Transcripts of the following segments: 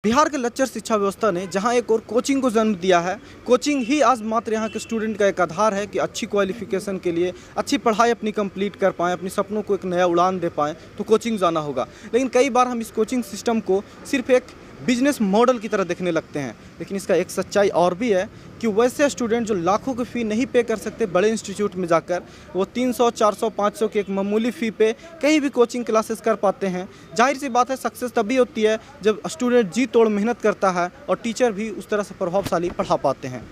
बिहार के लच्चर शिक्षा व्यवस्था ने जहां एक और कोचिंग को जन्म दिया है। कोचिंग ही आज मात्र यहां के स्टूडेंट का एक आधार है कि अच्छी क्वालिफिकेशन के लिए अच्छी पढ़ाई अपनी कंप्लीट कर पाएँ, अपने सपनों को एक नया उड़ान दे पाएँ, तो कोचिंग जाना होगा। लेकिन कई बार हम इस कोचिंग सिस्टम को सिर्फ एक बिजनेस मॉडल की तरह देखने लगते हैं। लेकिन इसका एक सच्चाई और भी है कि वैसे स्टूडेंट जो लाखों की फ़ी नहीं पे कर सकते बड़े इंस्टीट्यूट में जाकर, वो 300, 400, 500 की एक मामूली फ़ी पे कहीं भी कोचिंग क्लासेस कर पाते हैं। जाहिर सी बात है, सक्सेस तभी होती है जब स्टूडेंट जी तोड़ मेहनत करता है और टीचर भी उस तरह से प्रभावशाली पढ़ा पाते हैं।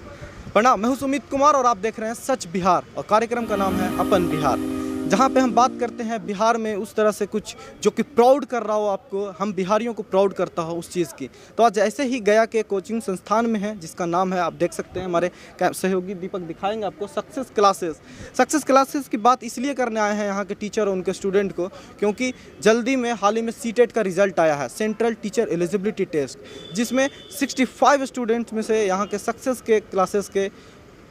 प्रणाम, मैं हूं सुमित कुमार और आप देख रहे हैं सच बिहार, और कार्यक्रम का नाम है अपन बिहार, जहां पे हम बात करते हैं बिहार में उस तरह से कुछ जो कि प्राउड कर रहा हो आपको, हम बिहारियों को प्राउड करता हो उस चीज़ की। तो आज ऐसे ही गया के कोचिंग संस्थान में है, जिसका नाम है, आप देख सकते हैं, हमारे सहयोगी दीपक दिखाएंगे आपको, सक्सेस क्लासेस। सक्सेस क्लासेस की बात इसलिए करने आए हैं यहाँ के टीचर और उनके स्टूडेंट को, क्योंकि जल्दी में हाल ही में सीटेट का रिजल्ट आया है, सेंट्रल टीचर एलिजिबिलिटी टेस्ट, जिसमें 65 स्टूडेंट्स में से यहाँ के सक्सेस के क्लासेस के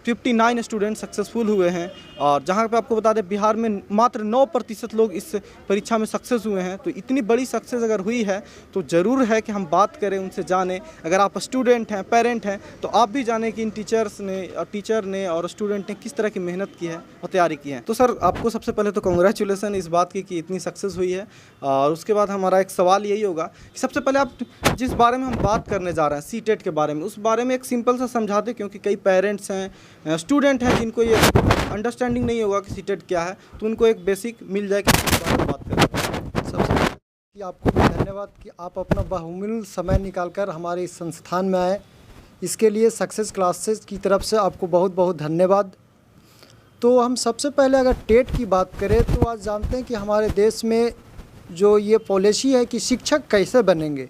59 स्टूडेंट सक्सेसफुल हुए हैं। और जहाँ पे आपको बता दें, बिहार में मात्र 9% लोग इस परीक्षा में सक्सेस हुए हैं। तो इतनी बड़ी सक्सेस अगर हुई है तो ज़रूर है कि हम बात करें, उनसे जानें। अगर आप स्टूडेंट हैं, पेरेंट हैं, तो आप भी जानें कि इन टीचर ने और स्टूडेंट ने किस तरह की मेहनत की है और तैयारी की है। तो सर, आपको सबसे पहले तो कॉन्ग्रेचुलेसन इस बात की कि इतनी सक्सेस हुई है। और उसके बाद हमारा एक सवाल यही होगा कि सबसे पहले आप जिस बारे में हम बात करने जा रहे हैं, सीटेट के बारे में, उस बारे में एक सिंपल सा समझा दें, क्योंकि कई पेरेंट्स हैं, स्टूडेंट हैं, जिनको ये अंडरस्टैंडिंग नहीं होगा कि सीटेट क्या है, तो उनको एक बेसिक मिल जाए कि इस बारे में बात करें। सबसे पहले आपको भी धन्यवाद कि आप अपना बहुमूल्य समय निकालकर हमारे इस संस्थान में आए। इसके लिए सक्सेस क्लासेस की तरफ से आपको बहुत बहुत धन्यवाद। तो हम सबसे पहले अगर टेट की बात करें तो आज जानते हैं कि हमारे देश में जो ये पॉलिसी है कि शिक्षक कैसे बनेंगे,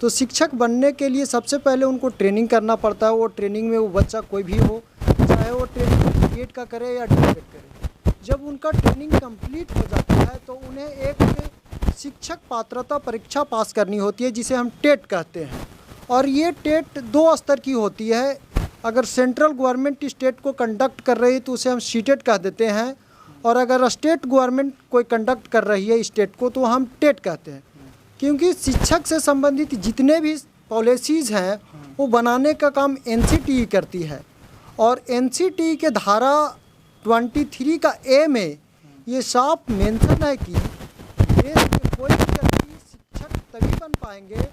तो शिक्षक बनने के लिए सबसे पहले उनको ट्रेनिंग करना पड़ता है। वो ट्रेनिंग में वो बच्चा कोई भी हो, चाहे वो ट्रेनिंग बीएड का करे या डीएड करे, जब उनका ट्रेनिंग कंप्लीट हो जाता है तो उन्हें एक शिक्षक पात्रता परीक्षा पास करनी होती है, जिसे हम टेट कहते हैं। और ये टेट 2 स्तर की होती है। अगर सेंट्रल गवर्नमेंट स्टेट को कंडक्ट कर रही है तो उसे हम सीटेट कह देते हैं, और अगर स्टेट गवर्नमेंट कोई कंडक्ट कर रही है स्टेट को तो हम टेट कहते हैं। क्योंकि शिक्षक से संबंधित जितने भी पॉलिसीज़ हैं वो बनाने का काम एनसीटीई करती है। और एनसीटीई के धारा 23 का ए में ये साफ मेंशन है कि देश के कोई भी व्यक्ति शिक्षक तभी बन पाएंगे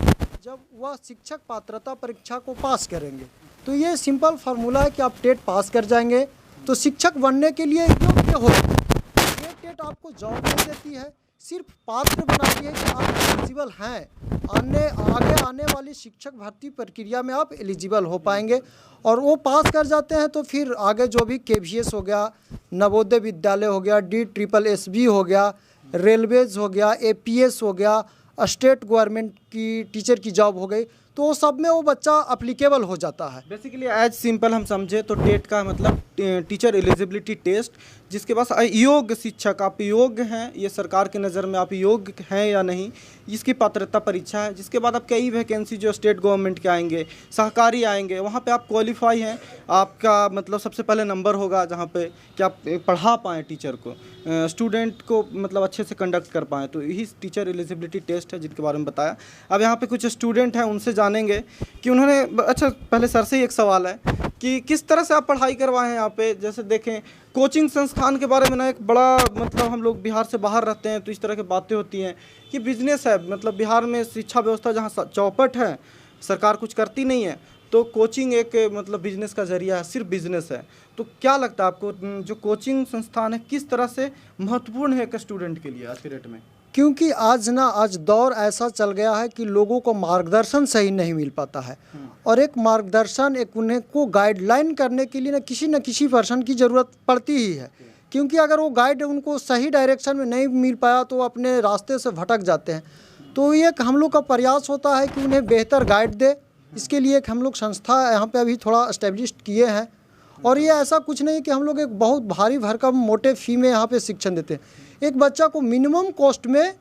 जब वह शिक्षक पात्रता परीक्षा को पास करेंगे। तो ये सिंपल फार्मूला है कि आप टेट पास कर जाएंगे तो शिक्षक बनने के लिए योग्य हो। ये टेट आपको जॉब नहीं देती है, सिर्फ पात्र बनाती है कि आप एलिजिबल हैं, आगे आने वाली शिक्षक भर्ती प्रक्रिया में आप एलिजिबल हो पाएंगे। और वो पास कर जाते हैं तो फिर आगे जो भी केवीएस हो गया, नवोदय विद्यालय हो गया, DSSB हो गया, रेलवेज हो गया, APS हो गया, स्टेट गवर्नमेंट की टीचर की जॉब हो गई, तो वो सब में वो बच्चा अप्लीकेबल हो जाता है। बेसिकली एज सिंपल हम समझे तो टेट का मतलब टीचर एलिजिबिलिटी टेस्ट, जिसके पास योग्य शिक्षक, आप योग्य हैं, ये सरकार की नज़र में आप योग्य हैं या नहीं, इसकी पात्रता परीक्षा है। जिसके बाद आप कई वैकेंसी जो स्टेट गवर्नमेंट के आएंगे, सहकारी आएंगे, वहाँ पे आप क्वालिफाई हैं, आपका मतलब सबसे पहले नंबर होगा जहाँ पे कि आप पढ़ा पाएँ टीचर को, स्टूडेंट को मतलब अच्छे से कंडक्ट कर पाएँ, तो यही टीचर एलिजिबिलिटी टेस्ट है जिनके बारे में बताया। अब यहाँ पे कुछ स्टूडेंट हैं, उनसे जानेंगे कि उन्होंने, अच्छा पहले सर से ही एक सवाल है कि किस तरह से आप पढ़ाई करवाएं यहाँ पे। जैसे देखें, कोचिंग संस्थान के बारे में ना एक बड़ा मतलब, हम लोग बिहार से बाहर रहते हैं तो इस तरह की बातें होती हैं कि बिजनेस है, मतलब बिहार में शिक्षा व्यवस्था जहाँ चौपट है, सरकार कुछ करती नहीं है, तो कोचिंग एक मतलब बिजनेस का जरिया है, सिर्फ बिजनेस है। तो क्या लगता है आपको, जो कोचिंग संस्थान है किस तरह से महत्वपूर्ण है एक स्टूडेंट के लिए आज के डेट में? क्योंकि आज दौर ऐसा चल गया है कि लोगों को मार्गदर्शन सही नहीं मिल पाता है। और एक मार्गदर्शन, एक उन्हें को गाइडलाइन करने के लिए न किसी पर्सन की ज़रूरत पड़ती ही है। क्योंकि अगर वो गाइड उनको सही डायरेक्शन में नहीं मिल पाया तो वो अपने रास्ते से भटक जाते हैं। तो ये हम लोग का प्रयास होता है कि उन्हें बेहतर गाइड दे। इसके लिए एक हम लोग संस्था यहाँ पे अभी थोड़ा एस्टेब्लिश किए हैं। और ये ऐसा कुछ नहीं कि हम लोग एक बहुत भारी भरकम मोटे फ़ी में यहाँ पे शिक्षण देते हैं। एक बच्चा को मिनिमम कॉस्ट में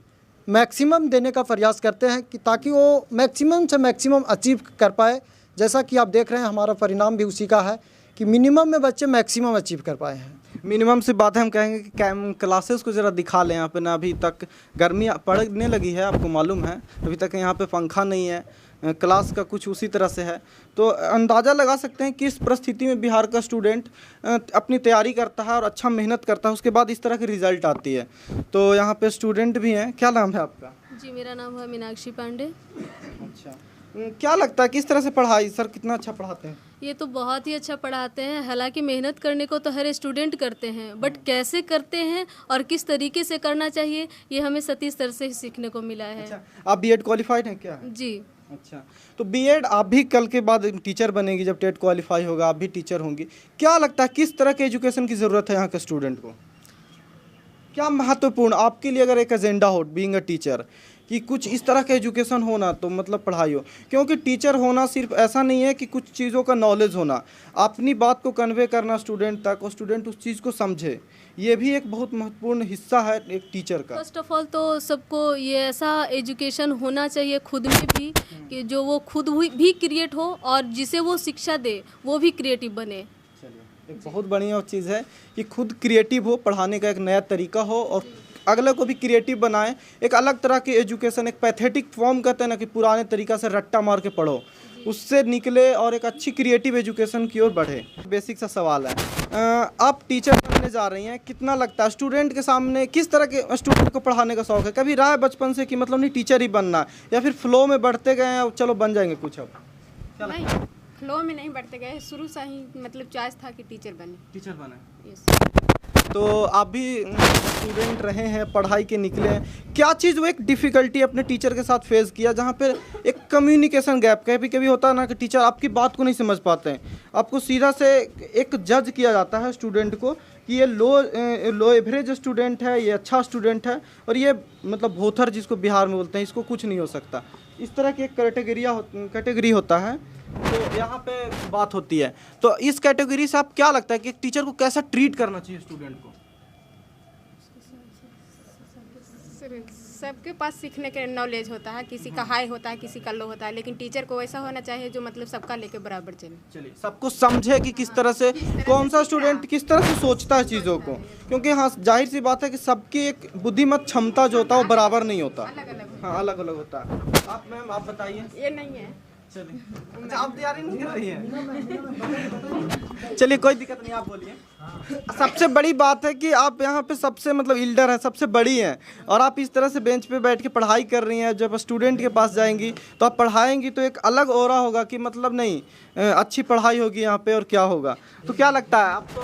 मैक्सिमम देने का प्रयास करते हैं कि ताकि वो मैक्सिमम से मैक्सिमम अचीव कर पाए। जैसा कि आप देख रहे हैं, हमारा परिणाम भी उसी का है कि मिनिमम में बच्चे मैक्सिमम अचीव कर पाए हैं। मिनिमम से बात है, हम कहेंगे कि क्लासेस को ज़रा दिखा लें यहाँ पे ना। अभी तक गर्मी पड़ने लगी है, आपको मालूम है, अभी तक यहाँ पे पंखा नहीं है, क्लास का कुछ उसी तरह से है। तो अंदाज़ा लगा सकते हैं कि इस परिस्थिति में बिहार का स्टूडेंट अपनी तैयारी करता है और अच्छा मेहनत करता है, उसके बाद इस तरह की रिज़ल्ट आती है। तो यहाँ पे स्टूडेंट भी हैं। क्या नाम है आपका? जी, मेरा नाम है मीनाक्षी पांडे। अच्छा, क्या लगता है किस तरह से पढ़ाई, सर कितना अच्छा पढ़ाते हैं? ये तो बहुत ही अच्छा पढ़ाते हैं। हालांकि मेहनत करने को तो हर स्टूडेंट करते हैं, बट कैसे करते हैं और किस तरीके से करना चाहिए ये हमें सतीश सर से ही सीखने को मिला है। अच्छा, आप बीएड क्वालिफाइड हैं क्या? जी। अच्छा, तो बीएड आप भी कल के बाद टीचर बनेगी, जब टेट क्वालिफाई होगा आप भी टीचर होंगी। क्या लगता है किस तरह के एजुकेशन की ज़रूरत है यहाँ के स्टूडेंट को? क्या महत्वपूर्ण आपके लिए अगर एक एजेंडा हो बीइंग अ टीचर कि कुछ इस तरह का एजुकेशन होना, तो मतलब पढ़ाई हो, क्योंकि टीचर होना सिर्फ ऐसा नहीं है कि कुछ चीज़ों का नॉलेज होना, अपनी बात को कन्वे करना स्टूडेंट तक और स्टूडेंट उस चीज़ को समझे, ये भी एक बहुत महत्वपूर्ण हिस्सा है एक टीचर का। फर्स्ट ऑफ ऑल तो सबको ये ऐसा एजुकेशन होना चाहिए खुद में भी कि जो वो खुद भी क्रिएट हो और जिसे वो शिक्षा दे वो भी क्रिएटिव बने। एक बहुत बढ़िया चीज़ है कि खुद क्रिएटिव हो, पढ़ाने का एक नया तरीका हो और अगले को भी क्रिएटिव बनाए। एक अलग तरह की एजुकेशन, एक पैथेटिक फॉर्म कहते हैं ना कि पुराने तरीका से रट्टा मार के पढ़ो, उससे निकले और एक अच्छी क्रिएटिव एजुकेशन की ओर बढ़े। बेसिक सा सवाल है, आप टीचर बनने जा रही हैं, कितना लगता है स्टूडेंट के सामने, किस तरह के स्टूडेंट को पढ़ाने का शौक है? कभी रहा है बचपन से कि मतलब नहीं टीचर ही बनना है, या फिर फ्लो में बढ़ते गए हैं चलो बन जाएंगे कुछ? अब नहीं, फ्लो में नहीं बढ़ते गए, शुरू से ही मतलब चॉइस था कि टीचर बने। यस। तो आप भी स्टूडेंट रहे हैं, पढ़ाई के निकले हैं, क्या चीज़ वो एक डिफ़िकल्टी अपने टीचर के साथ फेस किया जहाँ पे एक कम्युनिकेशन गैप, कभी कभी होता है ना कि टीचर आपकी बात को नहीं समझ पाते हैं, आपको सीधा से एक जज किया जाता है स्टूडेंट को कि ये लो एवरेज स्टूडेंट है, ये अच्छा स्टूडेंट है, और ये मतलब भोथर जिसको बिहार में बोलते हैं, इसको कुछ नहीं हो सकता। इस तरह की एक कैटेगरी होता है, तो यहाँ पे बात होती है। तो इस कैटेगरी से आप क्या लगता है कि एक टीचर को कैसा ट्रीट करना चाहिए स्टूडेंट को? सबके पास सीखने के नॉलेज होता है, किसी का हाई होता है, किसी का लो होता है, लेकिन टीचर को ऐसा होना चाहिए जो मतलब सबका लेके बराबर चले। चलिए, सबको समझे कि किस तरह से कौन सा स्टूडेंट किस तरह से सोचता है चीज़ों को, क्योंकि हाँ जाहिर सी बात है कि सबकी एक बुद्धिमत क्षमता जो होता है वो बराबर नहीं होता। हाँ, अलग अलग होता है। आप मैम आप बताइए। ये नहीं है। चलिए, अच्छा आप तैयारी नहीं कर रही हैं? चलिए कोई दिक्कत नहीं, आप बोलिए। सबसे बड़ी बात है कि आप यहाँ पे सबसे मतलब इल्डर हैं, सबसे बड़ी हैं, और आप इस तरह से बेंच पे बैठ के पढ़ाई कर रही हैं। जब स्टूडेंट के पास जाएंगी तो आप पढ़ाएंगी तो एक अलग ऑरा होगा कि मतलब नहीं अच्छी पढ़ाई होगी यहाँ पे, और क्या होगा। तो क्या लगता है आपको?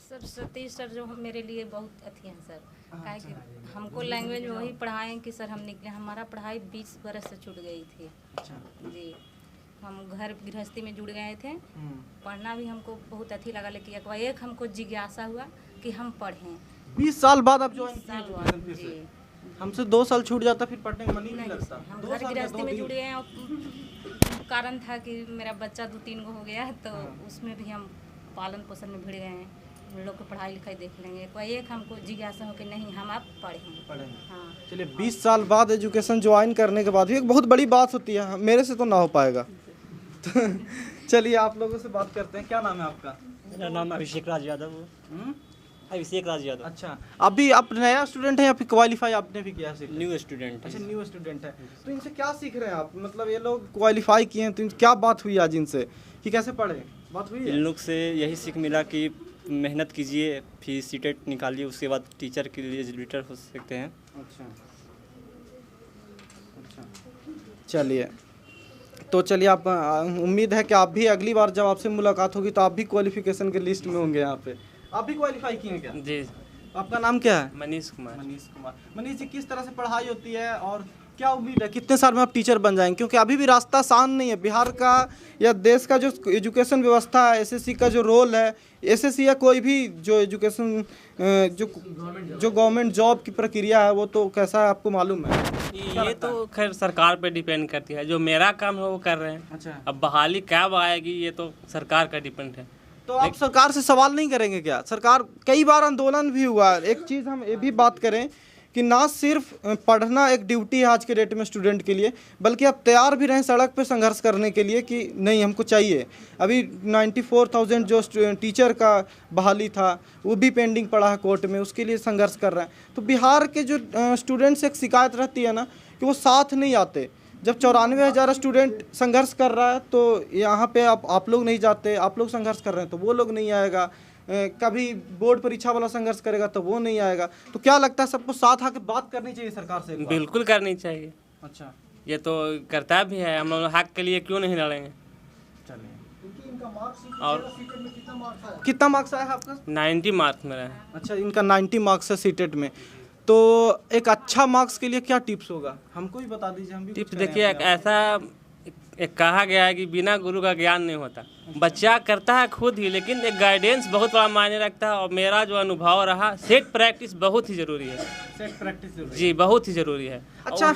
सर सतीश सर जो मेरे लिए बहुत अच्छे हैं सर, काहे कि हमको लैंग्वेज में वही पढ़ाएं कि सर हम निकले, हमारा पढ़ाई 20 बरस से छूट गई थी। जी, हम घर गृहस्थी में जुड़ गए थे, पढ़ना भी हमको बहुत अच्छी लगा, लेकिन एक हमको जिज्ञासा हुआ कि हम पढ़ें। 20 साल बाद आप ज्वाइन किए? हमसे 2 साल छूट जाता फिर पढ़ने का मन ही नहीं लगता। हम घर गृहस्थी में जुड़ गए हैं, कारण था कि मेरा बच्चा 2-3 गो हो गया, तो उसमें भी हम पालन पोषण में भिड़ गए हैं, लोग को पढ़ाई लिखाई देख लेंगे। कोई एक हमको जिज्ञासा हो कि नहीं हम आप पढ़ेंगे। हाँ, चलिए 20 साल बाद एजुकेशन ज्वाइन करने के बाद भी एक बहुत बड़ी बात होती है, मेरे से तो ना हो पाएगा। तो चलिए आप लोगों से बात करते हैं। क्या नाम है आपका? मेरा नाम अभिषेक राज यादव। अभिषेक राज यादव। अच्छा, अभी आप नया स्टूडेंट है या फिर क्वालिफाई आपने भी किया? New student. अच्छा, न्यू स्टूडेंट है। तो इनसे क्या सीख रहे हैं आप? मतलब ये लोग क्वालिफाई किए हैं तो क्या बात हुई आज इनसे कि कैसे पढ़े? बात हुई है? इन लोग से यही सीख मिला कि मेहनत कीजिए, फिर सीटेट निकालिए, उसके बाद टीचर के लिए एजुकेटर हो सकते हैं। अच्छा, चलिए तो चलिए आप उम्मीद है कि आप भी अगली बार जब आपसे मुलाकात होगी तो आप भी क्वालिफिकेशन के लिस्ट में होंगे। यहाँ पे आप भी क्वालिफाई किए हैं क्या? जी। आपका नाम क्या है? मनीष कुमार। मनीष जी, किस तरह से पढ़ाई होती है और क्या उम्मीद है कितने साल में आप टीचर बन जाएंगे? क्योंकि अभी भी रास्ता आसान नहीं है। बिहार का या देश का जो एजुकेशन व्यवस्था है, एसएससी का जो रोल है, एसएससी या कोई भी जो एजुकेशन जो गवर्नमेंट जॉब की प्रक्रिया है वो तो कैसा है आपको मालूम है? ये तो खैर सरकार पे डिपेंड करती है, जो मेरा काम है वो कर रहे हैं। अच्छा, अब बहाली कब आएगी ये तो सरकार का डिपेंड है। तो आप सरकार से सवाल नहीं करेंगे क्या? सरकार कई बार आंदोलन भी हुआ। एक चीज़ हम ये भी बात करें कि ना सिर्फ पढ़ना एक ड्यूटी है आज के डेट में स्टूडेंट के लिए, बल्कि आप तैयार भी रहें सड़क पे संघर्ष करने के लिए कि नहीं हमको चाहिए। अभी 94,000 जो टीचर का बहाली था वो भी पेंडिंग पड़ा है कोर्ट में, उसके लिए संघर्ष कर रहे हैं। तो बिहार के जो स्टूडेंट्स एक शिकायत रहती है ना कि वो साथ नहीं आते, जब 94,000 स्टूडेंट संघर्ष कर रहा है तो यहाँ पे आप लोग नहीं जाते, आप लोग संघर्ष कर रहे हैं तो वो लोग नहीं आएगा, कभी बोर्ड परीक्षा वाला संघर्ष करेगा तो वो नहीं आएगा। तो क्या लगता है सबको साथ आके बात करनी चाहिए सरकार से? बिल्कुल करनी चाहिए। अच्छा, ये तो कर्तव्य भी है, हम लोग हक के लिए क्यों नहीं लड़ेंगे। और कितना मार्क्स आया है आपका? 90 मार्क्स मेरा है। अच्छा, इनका 90 मार्क्स है सीटेट में। तो एक अच्छा मार्क्स के लिए क्या टिप्स होगा, हमको भी बता दीजिए। हम भी टिप्स देखिए, एक कहा गया है कि बिना गुरु का ज्ञान नहीं होता। बच्चा करता है खुद ही, लेकिन एक गाइडेंस बहुत बड़ा मायने रखता है। और मेरा जो अनुभव रहा, सेट प्रैक्टिस बहुत ही ज़रूरी है। सेट प्रैक्टिस जी बहुत ही ज़रूरी है। अच्छा,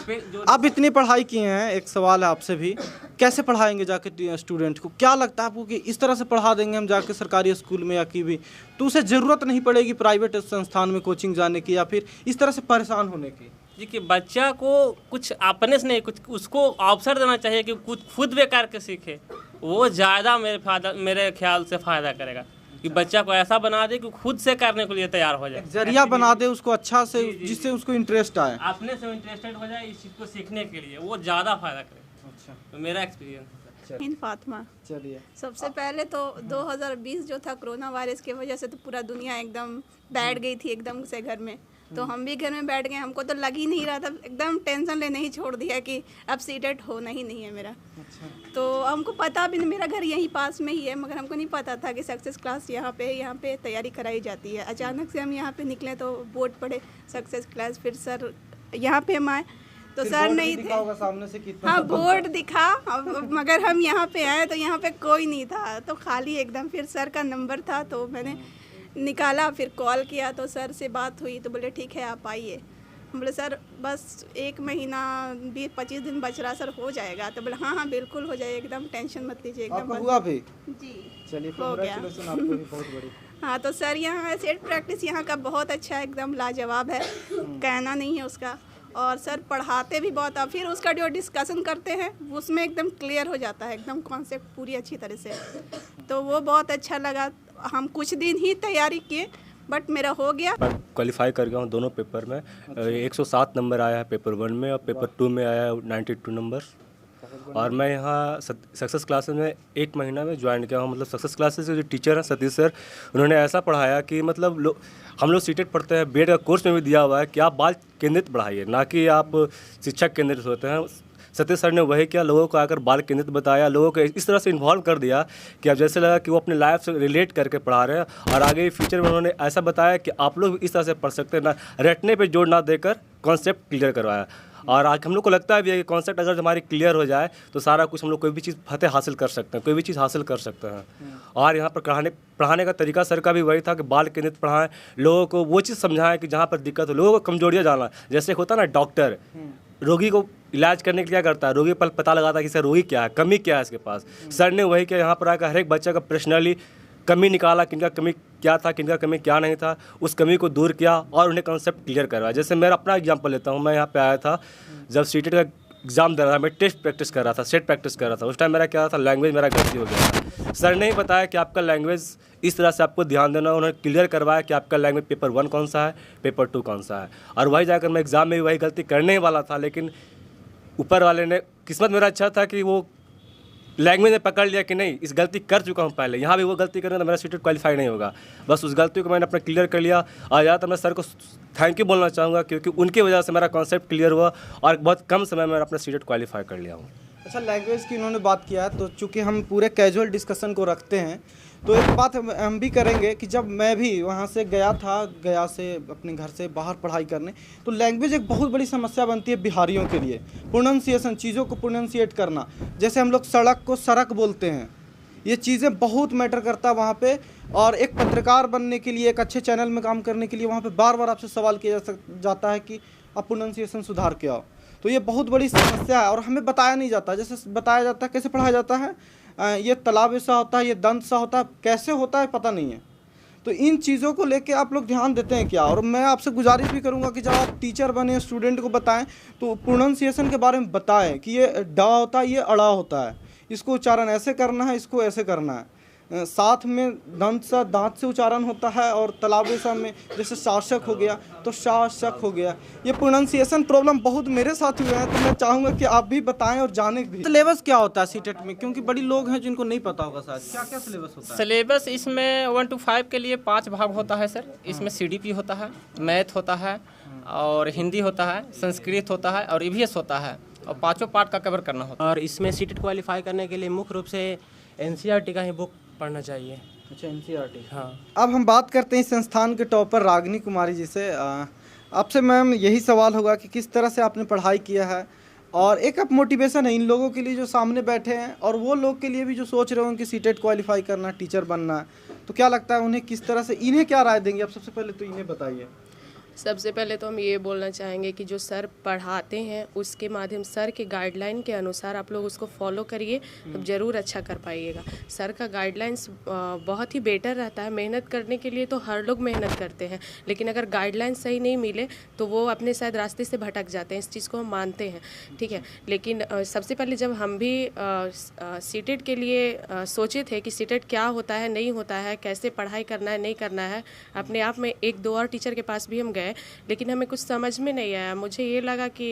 आप इतनी पढ़ाई किए हैं, एक सवाल है आपसे भी, कैसे पढ़ाएंगे जाके स्टूडेंट को? क्या लगता है आपको कि इस तरह से पढ़ा देंगे हम जाके सरकारी स्कूल में या कि भी, तो उसे ज़रूरत नहीं पड़ेगी प्राइवेट संस्थान में कोचिंग जाने की या फिर इस तरह से परेशान होने की? जी कि बच्चा को कुछ अपने से नहीं, कुछ उसको अवसर देना चाहिए कि कुछ खुद वे करके सीखे। वो ज़्यादा मेरे ख्याल से फ़ायदा करेगा कि बच्चा को ऐसा बना दे कि खुद से करने के लिए तैयार हो जाए, जरिया बना दे उसको अच्छा से, जिससे उसको इंटरेस्ट आए, अपने से इंटरेस्टेड हो जाए इस चीज़ को सीखने के लिए, वो ज़्यादा फायदा करे। अच्छा, तो मेरा एक्सपीरियंस है। हिंद फातिमा। चलिए, सबसे पहले तो 2020 जो था कोरोना वायरस की वजह से तो पूरा दुनिया एकदम बैठ गई थी एकदम से घर में। तो हम भी घर में बैठ गए, हमको तो लग ही नहीं रहा था, एकदम टेंशन लेने ही छोड़ दिया कि अब सीटेट होना ही नहीं है मेरा। अच्छा, तो हमको पता भी नहीं, मेरा घर यहीं पास में ही है, मगर हमको नहीं पता था कि सक्सेस क्लास यहाँ पे तैयारी कराई जाती है। अचानक से हम यहाँ पे निकले तो बोर्ड पढ़े सक्सेस क्लास, फिर सर यहाँ पे हम आए तो सर नहीं थे। सामने से कितना? हाँ, बोर्ड दिखा, मगर हम यहाँ पे आए तो यहाँ पे कोई नहीं था, तो खाली एकदम। फिर सर का नंबर था तो मैंने निकाला, फिर कॉल किया तो सर से बात हुई तो बोले ठीक है आप आइए। बोले सर बस 1 महीना 20-25 दिन बच रहा सर, हो जाएगा। तो बोले हाँ बिल्कुल हो जाएगा, एकदम टेंशन मत लीजिए, एकदम हुआ भी? जी चलिए, हो गया। आपको भी बहुत बड़ी। हाँ, तो सर यहाँ सेट प्रैक्टिस यहाँ का बहुत अच्छा है, एकदम लाजवाब है, कहना नहीं है उसका। और सर पढ़ाते भी बहुत, और फिर उसका जो डिस्कशन करते हैं उसमें एकदम क्लियर हो जाता है, एकदम कॉन्सेप्ट पूरी अच्छी तरह से। तो वो बहुत अच्छा लगा। हम कुछ दिन ही तैयारी किए बट मेरा हो गया। मैं क्वालिफाई कर गया हूँ दोनों पेपर में। 107 नंबर आया है पेपर 1 में और पेपर 2 में आया है 92 नंबर। और मैं यहाँ सक्सेस क्लासेस में 1 महीना में ज्वाइन किया हूँ। मतलब सक्सेस क्लासेस के जो टीचर हैं सतीश सर, उन्होंने ऐसा पढ़ाया कि मतलब हम लोग सीटेट पढ़ते हैं, बीएड का कोर्स में भी दिया हुआ है कि आप बाल केंद्रित पढ़ाइए, ना कि आप शिक्षक केंद्रित होते हैं। सतीश सर ने वही किया, लोगों को आकर बाल केंद्रित बताया, लोगों को इस तरह से इन्वॉल्व कर दिया कि अब जैसे लगा कि वो अपने लाइफ से रिलेट करके पढ़ा रहे हैं। और आगे फ्यूचर में उन्होंने ऐसा बताया कि आप लोग इस तरह से पढ़ सकते हैं, ना रटने पे जोर ना देकर कॉन्सेप्ट क्लियर करवाया। और आज हम लोग को लगता है भी कि कॉन्सेप्ट अगर हमारी क्लियर हो जाए तो सारा कुछ हम लोग कोई भी चीज़ फतेह हासिल कर सकते हैं, कोई भी चीज़ हासिल कर सकते हैं। और यहाँ पर पढ़ाने का तरीका सर का भी वही था कि बाल केंद्रित पढ़ाएं, लोगों को वो चीज़ समझाएं कि जहाँ पर दिक्कत हो, लोगों को कमजोरियाँ जाना। जैसे होता है ना, डॉक्टर रोगी को इलाज करने के लिए क्या करता है, रोगी पर पता लगाता है कि सर रोगी क्या है, कमी क्या है इसके पास। सर ने वही किया, यहाँ पर आकर हर एक बच्चे का पर्सनली कमी निकाला, किनका कमी क्या था, किनका कमी क्या नहीं था, उस कमी को दूर किया और उन्हें कॉन्सेप्ट क्लियर करवाया। जैसे मेरा अपना एग्जांपल लेता हूँ, मैं यहाँ पे आया था जब सीटेट का एग्ज़ाम दे रहा था, मैं टेस्ट प्रैक्टिस कर रहा था, सेट प्रैक्टिस कर रहा था। उस टाइम मेरा क्या था, लैंग्वेज मेरा गलती हो गया था। सर ने ही बताया कि आपका लैंग्वेज इस तरह से आपको ध्यान देना, उन्होंने क्लियर करवाया कि आपका लैंग्वेज पेपर 1 कौन सा है, पेपर 2 कौन सा है। और वही जाकर मैं एग्ज़ाम में भी वही गलती करने ही वाला था, लेकिन ऊपर वाले ने, किस्मत मेरा अच्छा था कि वो लैंग्वेज ने पकड़ लिया कि नहीं इस गलती कर चुका हूँ पहले, यहाँ भी वो गलती करें तो मेरा सीटेट क्वालिफाई नहीं होगा। बस उस गलती को मैंने अपना क्लियर कर लिया। और ज़्यादातर मैं सर को थैंक यू बोलना चाहूँगा क्योंकि उनकी वजह से मेरा कॉन्सेप्ट क्लियर हुआ और बहुत कम समय में अपना सीटेट क्वालिफाई कर लिया हूँ। अच्छा, लैंग्वेज की उन्होंने बात किया है, तो चूँकि हम पूरे कैजुअल डिस्कशन को रखते हैं तो एक बात हम भी करेंगे कि जब मैं भी वहाँ से गया से अपने घर से बाहर पढ़ाई करने, तो लैंग्वेज एक बहुत बड़ी समस्या बनती है बिहारियों के लिए। प्रोनाउंसिएशन, चीज़ों को प्रोनाउंसिएट करना, जैसे हम लोग सड़क को सरक बोलते हैं, ये चीज़ें बहुत मैटर करता है वहाँ पे। और एक पत्रकार बनने के लिए, एक अच्छे चैनल में काम करने के लिए वहाँ पे बार बार आपसे सवाल किया जाता है कि आप प्रोनाउंसिएशन सुधार के आओ। तो ये बहुत बड़ी समस्या है और हमें बताया नहीं जाता। जैसे बताया जाता है, कैसे पढ़ाया जाता है, ये तालाब ऐसा होता है, ये दंत सा होता है, कैसे होता है पता नहीं है। तो इन चीज़ों को लेके आप लोग ध्यान देते हैं क्या? और मैं आपसे गुजारिश भी करूंगा कि जब आप टीचर बने, स्टूडेंट को बताएं तो प्रोनाउंसिएशन के बारे में बताएं कि ये डा होता है, ये अड़ा होता है, इसको उच्चारण ऐसे करना है, इसको ऐसे करना है। साथ में दांत से उच्चारण होता है, और तलावेसा में जैसे शासक हो गया तो शासक हो गया। ये प्रोनाउंसिएशन प्रॉब्लम बहुत मेरे साथ हुए हैं, तो मैं चाहूँगा कि आप भी बताएं और जाने भी। सिलेबस क्या होता है सीटेट में, क्योंकि बड़ी लोग हैं जिनको नहीं पता होगा शायद, क्या क्या सिलेबस होता है? सिलेबस इसमें 1 to 5 के लिए 5 भाग होता है सर। इसमें CDP होता है, मैथ होता है, और हिंदी होता है, संस्कृत होता है, और EVS होता है, और 5 पार्ट का कवर करना होता है। और इसमें सीटेट क्वालिफाई करने के लिए मुख्य रूप से NCERT का ही बुक पढ़ना चाहिए। अच्छा, NCERT। हाँ। अब हम बात करते हैं इस संस्थान के टॉपर रागिनी कुमारी जी से। आपसे मैम यही सवाल होगा कि किस तरह से आपने पढ़ाई किया है, और एक अब मोटिवेशन है इन लोगों के लिए जो सामने बैठे हैं, और वो लोग के लिए भी जो सोच रहे होंगे कि सीटेट क्वालिफाई करना, टीचर बनना है, तो क्या लगता है उन्हें किस तरह से, इन्हें क्या राय देंगे? अब सबसे पहले तो इन्हें बताइए। सबसे पहले तो हम ये बोलना चाहेंगे कि जो सर पढ़ाते हैं उसके माध्यम, सर के गाइडलाइन के अनुसार आप लोग उसको फॉलो करिए, तब ज़रूर अच्छा कर पाइएगा। सर का गाइडलाइंस बहुत ही बेटर रहता है। मेहनत करने के लिए तो हर लोग मेहनत करते हैं, लेकिन अगर गाइडलाइन सही नहीं मिले तो वो अपने शायद रास्ते से भटक जाते हैं। इस चीज़ को हम मानते हैं, ठीक है। लेकिन सबसे पहले जब हम भी सीटेट के लिए सोचे थे कि सीटेट क्या होता है, नहीं होता है, कैसे पढ़ाई करना है, नहीं करना है, अपने आप में 1-2 और टीचर के पास भी हम गए, लेकिन हमें कुछ समझ में नहीं आया। मुझे ये लगा कि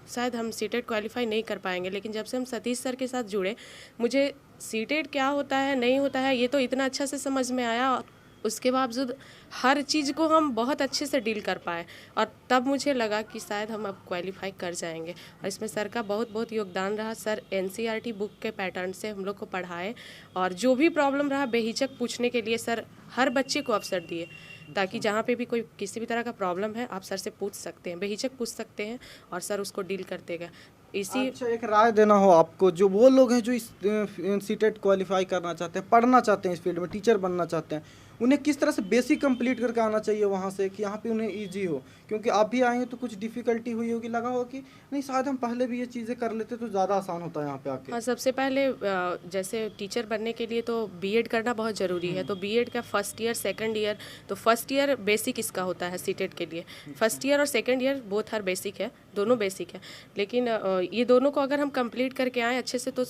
शायद हम सीटेट क्वालिफाई नहीं कर पाएंगे, लेकिन जब से हम सतीश सर के साथ जुड़े, मुझे सीटेट क्या होता है, नहीं होता है, ये तो इतना अच्छा से समझ में आया। उसके बावजूद हर चीज़ को हम बहुत अच्छे से डील कर पाए, और तब मुझे लगा कि शायद हम अब क्वालिफाई कर जाएंगे। और इसमें सर का बहुत बहुत योगदान रहा। सर NCERT बुक के पैटर्न से हम लोग को पढ़ाए, और जो भी प्रॉब्लम रहा बेहिचक पूछने के लिए सर हर बच्चे को अवसर दिए, ताकि जहाँ पे भी कोई किसी भी तरह का प्रॉब्लम है आप सर से पूछ सकते हैं, बेहिचक पूछ सकते हैं, और सर उसको डील करते गए। इसी अच्छा, एक राय देना हो आपको, जो वो लोग हैं जो इस सीटेट क्वालिफाई करना चाहते हैं, पढ़ना चाहते हैं, इस फील्ड में टीचर बनना चाहते हैं, उन्हें किस तरह से बेसिक कंप्लीट करके आना चाहिए वहाँ से, कि यहाँ पे उन्हें इजी हो? क्योंकि आप भी आए हैं तो कुछ डिफ़िकल्टी हुई होगी, लगा होगा कि नहीं शायद हम पहले भी ये चीज़ें कर लेते तो ज़्यादा आसान होता है यहाँ पे आके। हाँ, सबसे पहले जैसे टीचर बनने के लिए तो B.Ed करना बहुत ज़रूरी है। तो B.Ed का फर्स्ट ईयर, सेकंड ईयर, तो फर्स्ट ईयर बेसिक इसका होता है सीटेट के लिए। फर्स्ट ईयर और second year both her basic है, दोनों बेसिक है। लेकिन ये दोनों को अगर हम कंप्लीट करके आए अच्छे से, तो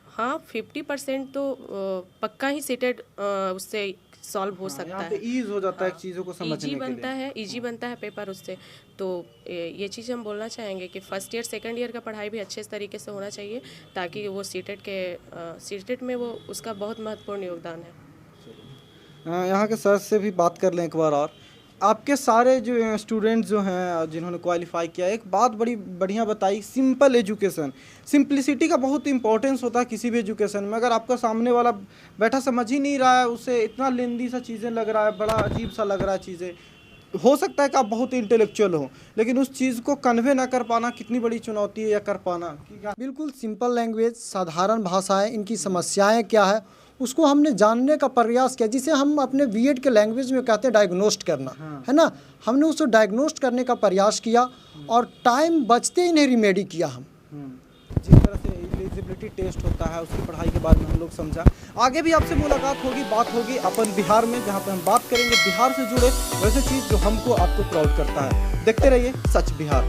हाँ 50% तो पक्का ही सीटेट उससे सॉल्व हो सकता है। ईज हो जाता है चीज़ों को समझने के लिए, ईजी बनता है पेपर उससे। तो ये चीज़ हम बोलना चाहेंगे कि फर्स्ट ईयर, सेकंड ईयर का पढ़ाई भी अच्छे तरीके से होना चाहिए, ताकि वो सीटेट में वो उसका बहुत महत्वपूर्ण योगदान है। यहाँ के सर से भी बात कर लें एक बार। और आपके सारे जो स्टूडेंट्स जो हैं जिन्होंने क्वालिफाई किया, एक बात बड़ी बढ़िया बताई, सिंपल एजुकेशन, सिंप्लिसिटी का बहुत इंपॉर्टेंस होता है किसी भी एजुकेशन में। अगर आपका सामने वाला बैठा समझ ही नहीं रहा है, उसे इतना लेंदी सा चीज़ें लग रहा है, बड़ा अजीब सा लग रहा है चीज़ें, हो सकता है कि आप बहुत इंटेलेक्चुअल हो, लेकिन उस चीज़ को कन्वे ना कर पाना कितनी बड़ी चुनौती है, या कर पाना। बिल्कुल सिंपल लैंग्वेज, साधारण भाषाएं, इनकी समस्याएं क्या है उसको हमने जानने का प्रयास किया, जिसे हम अपने B.Ed के लैंग्वेज में कहते हैं डायग्नोस्ट करना, है ना। हमने उसको डायग्नोस्ट करने का प्रयास किया, और टाइम बचते इन्हें रिमेडी किया हम। जिस तरह से एलिजिबिलिटी टेस्ट होता है उसकी पढ़ाई के बाद में हम लोग समझा। आगे भी आपसे मुलाकात होगी, बात होगी अपन बिहार में, जहाँ पे हम बात करेंगे बिहार से जुड़े वैसे चीज़ जो हमको आपको प्राउड करता है। देखते रहिए सच बिहार।